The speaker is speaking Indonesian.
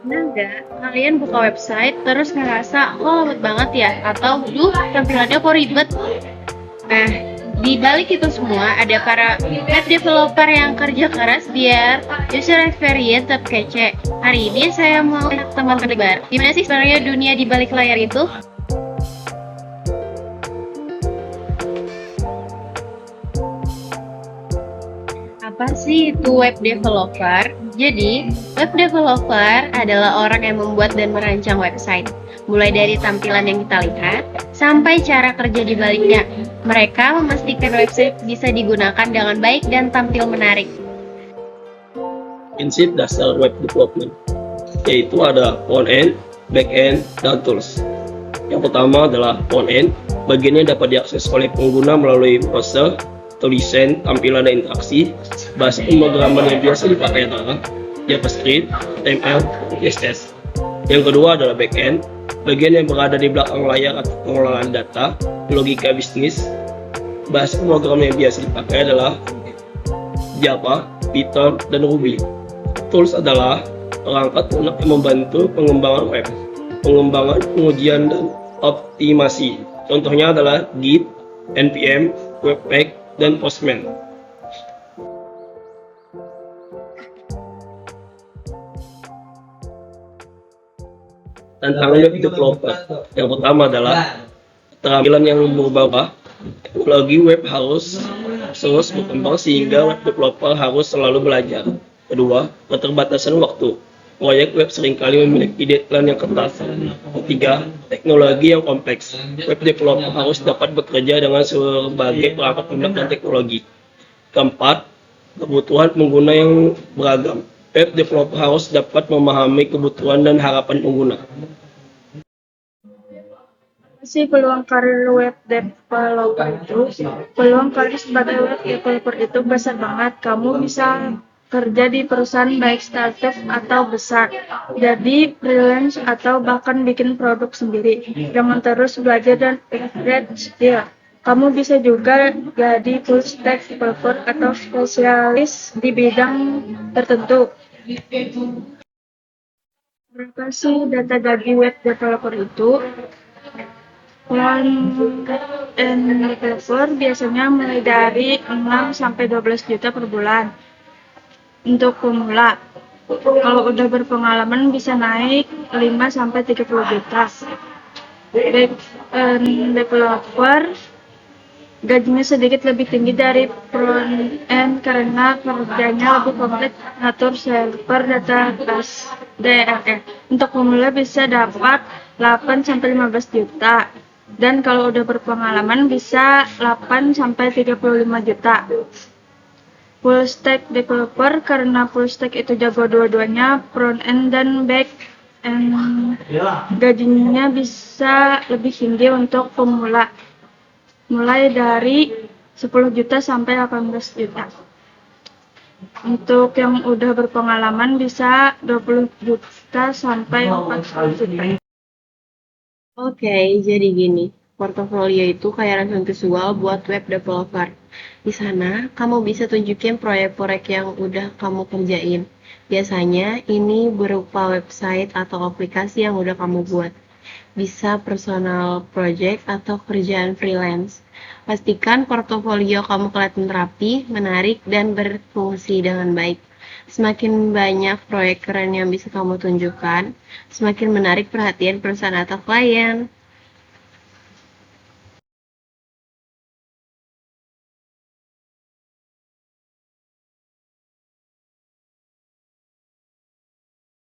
Pernah nggak kalian buka website terus ngerasa, oh lambat banget ya? Atau, duh tampilannya kok ribet? Nah, di balik itu semua ada para web developer yang kerja keras biar user experience tetap kece. Hari ini saya mau ajak teman terlibat. Gimana sih sebenarnya dunia di balik layar itu? Apa sih itu web developer? Jadi, web developer adalah orang yang membuat dan merancang website. Mulai dari tampilan yang kita lihat, sampai cara kerja di baliknya. Mereka memastikan website bisa digunakan dengan baik dan tampil menarik. Prinsip dasar web development, yaitu ada front end, back end, dan tools. Yang pertama adalah front end, bagiannya dapat diakses oleh pengguna melalui browser, desain, tampilan, dan interaksi. Bahasa pemrograman yang biasa dipakai adalah JavaScript, HTML, CSS. Yang kedua adalah back end, bagian yang berada di belakang layar atau pengelolaan data, logika bisnis. Bahasa pemrograman yang biasa dipakai adalah Java, Python, dan Ruby. Tools adalah perangkat lunak yang membantu pengembangan web, pengembangan, pengujian, dan optimasi. Contohnya adalah Git, NPM, Webpack, dan Postman. Tantangan web developer yang pertama adalah keterampilan yang berubah. Teknologi web harus terus berkembang sehingga web developer harus selalu belajar. Kedua, keterbatasan waktu. Proyek web seringkali memiliki deadline yang ketat. Ketiga, teknologi yang kompleks. Web developer harus dapat bekerja dengan berbagai perangkat lunak dan teknologi. Keempat, kebutuhan pengguna yang beragam. Web developer harus dapat memahami kebutuhan dan harapan pengguna. Sih peluang karir web developer itu, peluang karir sebagai web developer itu besar banget. Kamu bisa kerja di perusahaan baik startup atau besar, jadi freelance atau bahkan bikin produk sendiri dengan terus belajar dan upgrade skill. Kamu bisa juga jadi full stack developer atau spesialis di bidang tertentu. Berapa sih data dari web developer itu? Front-end developer biasanya mulai dari 6 sampai 12 juta per bulan untuk pemula. Kalau udah berpengalaman bisa naik 5 sampai 30 juta. Back-end developer gajinya sedikit lebih tinggi dari front-end karena kerjanya lebih kompleks ngatur server database DLL. Untuk pemula bisa dapat 8 sampai 15 juta. Dan kalau udah berpengalaman bisa 8 sampai 35 juta. Full stack developer karena full stack itu jago dua-duanya, front end dan back end. Gajinya bisa lebih tinggi untuk pemula. Mulai dari 10 juta sampai 18 juta. Untuk yang udah berpengalaman bisa 20 juta sampai 40 juta. Oke, jadi gini, portofolio itu kayak resume visual buat web developer. Di sana, kamu bisa tunjukin proyek-proyek yang udah kamu kerjain. Biasanya ini berupa website atau aplikasi yang udah kamu buat. Bisa personal project atau kerjaan freelance. Pastikan portofolio kamu kelihatan rapi, menarik, dan berfungsi dengan baik. Semakin banyak proyek keren yang bisa kamu tunjukkan, semakin menarik perhatian perusahaan atau klien.